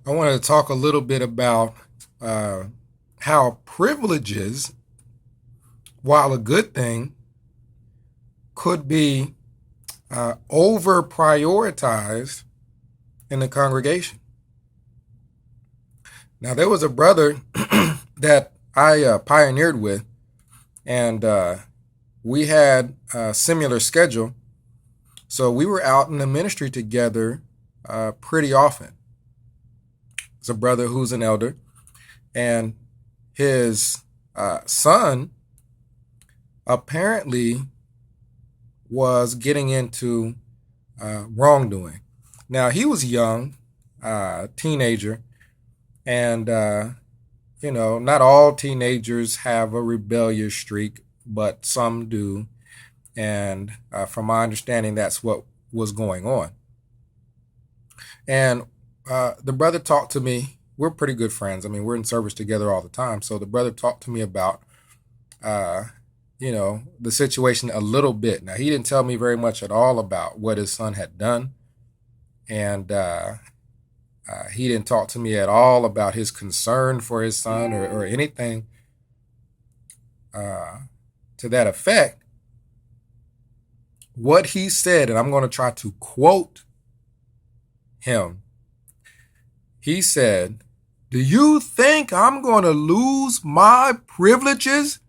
I wanted to talk a little bit about uh, how privileges, while a good thing, could be over prioritized in the congregation. Now, there was a brother that I pioneered with, and we had a similar schedule. So we were out in the ministry together pretty often. It's a brother who's an elder, and his son apparently was getting into wrongdoing. Now, he was young, teenager, and, not all teenagers have a rebellious streak, but some do. And from my understanding, that's what was going on. And the brother talked to me. We're pretty good friends. I mean, we're in service together all the time. So the brother talked to me about, uh, the situation a little bit. Now, he didn't tell me very much at all about what his son had done. And he didn't talk to me at all about his concern for his son or anything uh, to that effect. What he said, and I'm going to try to quote him, he said, "Do you think I'm going to lose my privileges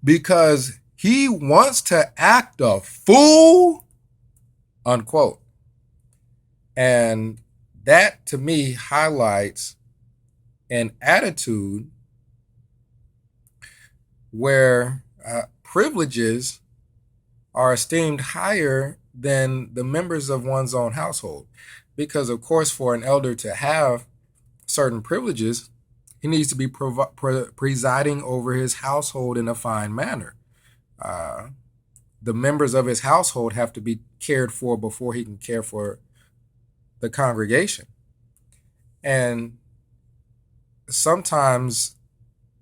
because he wants to act a fool?" Unquote. And that to me highlights an attitude where privileges are esteemed higher than the members of one's own household. Because, of course, for an elder to have certain privileges, he needs to be presiding over his household in a fine manner. Uh, the members of his household have to be cared for before he can care for the congregation. And sometimes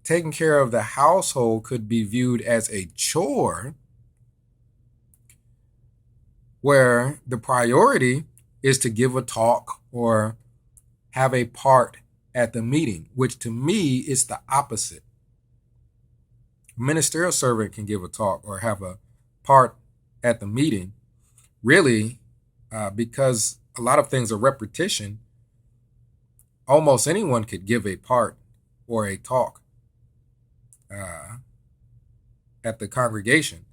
taking care of the household could be viewed as a chore, where the priority is to give a talk or have a part at the meeting, which to me is the opposite. A ministerial servant can give a talk or have a part at the meeting, really, because a lot of things are repetition. Almost anyone could give a part or a talk uh, at the congregation.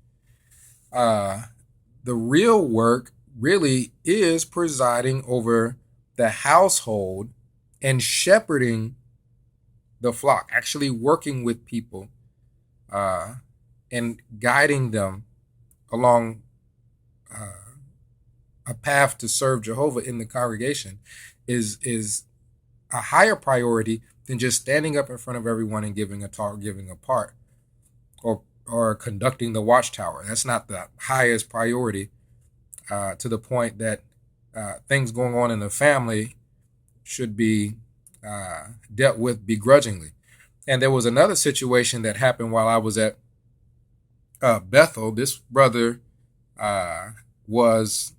Uh, the real work really is presiding over the household and shepherding the flock, actually working with people and guiding them along a path to serve Jehovah in the congregation is a higher priority than just standing up in front of everyone and giving a talk, giving a part, or conducting the watchtower. That's not the highest priority, to the point that things going on in the family should be dealt with begrudgingly. And there was another situation that happened while I was at Bethel. This brother was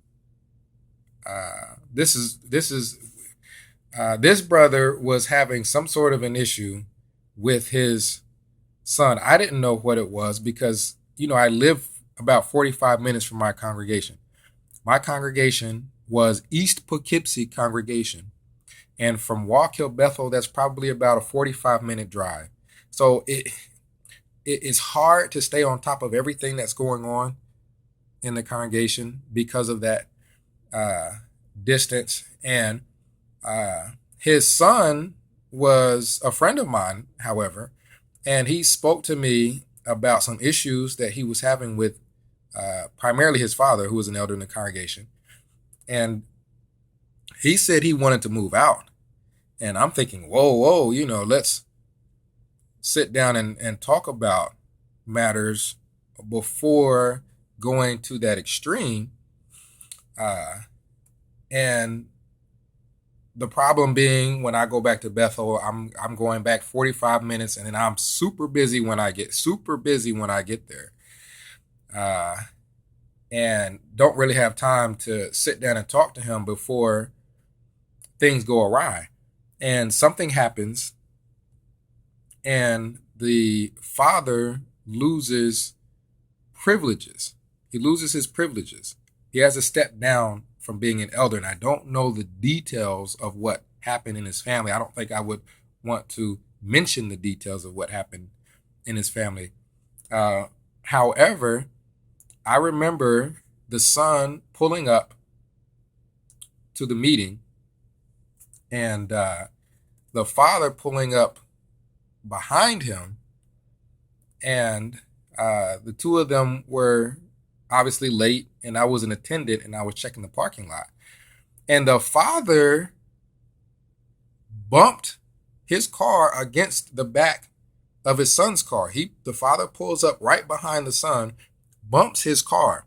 this brother was having some sort of an issue with his son. I didn't know what it was because I live about 45 minutes from my congregation. My congregation was East Poughkeepsie congregation, and from Walk Hill Bethel, that's probably about a 45-minute drive. So it's hard to stay on top of everything that's going on in the congregation because of that uh, distance. And his son was a friend of mine, however, and he spoke to me about some issues that he was having with primarily his father, who was an elder in the congregation. And he said he wanted to move out. And I'm thinking, whoa, let's sit down and talk about matters before going to that extreme. And the problem being, when I go back to Bethel, I'm going back 45 minutes, and then I'm super busy when I get there, uh, and don't really have time to sit down and talk to him before things go awry. And something happens, and the father loses privileges. He loses his privileges. He has to step down from being an elder. And I don't know the details of what happened in his family. I don't think I would want to mention the details of what happened in his family. However, I remember the son pulling up to the meeting, and the father pulling up behind him, and the two of them were obviously late, and I was an attendant, and I was checking the parking lot. And the father bumped his car against the back of his son's car. The father pulls up right behind the son, bumps his car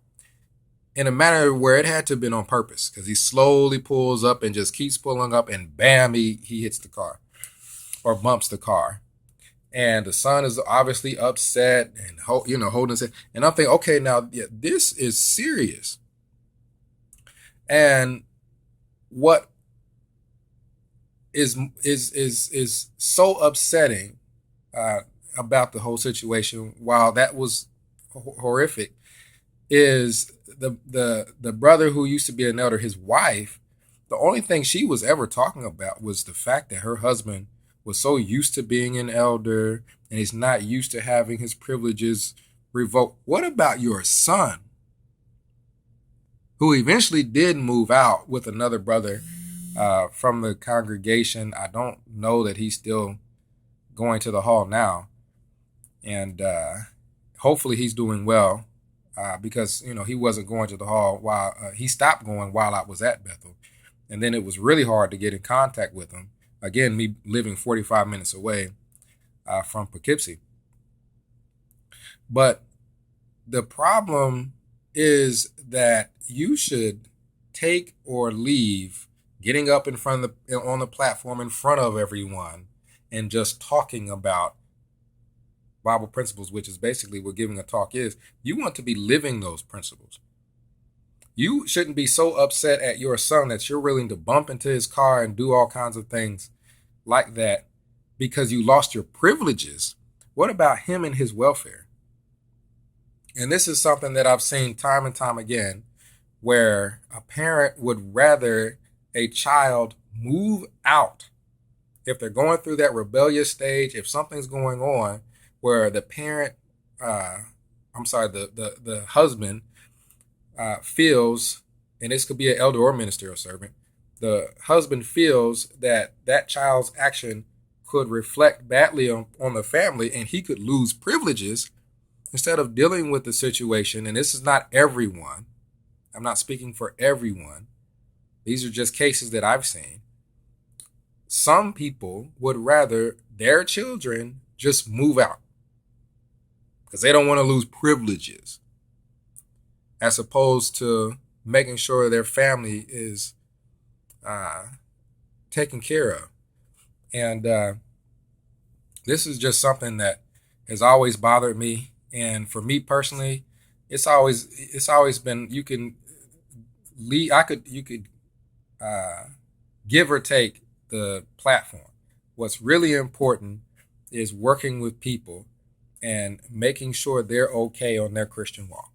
in a manner where it had to have been on purpose, because he slowly pulls up and just keeps pulling up, and bam, he hits the car or bumps the car. And the son is obviously upset and holding his head. And I'm thinking, okay, now this is serious. And what is so upsetting about the whole situation, while that was horrific, is the brother who used to be an elder, his wife. The only thing she was ever talking about was the fact that her husband was so used to being an elder, and he's not used to having his privileges revoked. What about your son, who eventually did move out with another brother from the congregation? I don't know that he's still going to the hall now, and hopefully he's doing well, because he wasn't going to the hall while he stopped going while I was at Bethel, and then it was really hard to get in contact with him. Again, me living 45 minutes away from Poughkeepsie. But the problem is that you should take or leave getting up on the platform in front of everyone and just talking about Bible principles, which is basically what giving a talk is. You want to be living those principles. You shouldn't be so upset at your son that you're willing to bump into his car and do all kinds of things like that because you lost your privileges. What about him and his welfare? And this is something that I've seen time and time again, where a parent would rather a child move out if they're going through that rebellious stage, if something's going on where the parent, the husband feels, and this could be an elder or minister or servant, the husband feels that that child's action could reflect badly on the family, and he could lose privileges instead of dealing with the situation. And this is not everyone. I'm not speaking for everyone. These are just cases that I've seen. Some people would rather their children just move out because they don't want to lose privileges, as opposed to making sure their family is taken care of. And this is just something that has always bothered me. And for me personally, it's always been, you can lead, you could give or take the platform. What's really important is working with people and making sure they're okay on their Christian walk.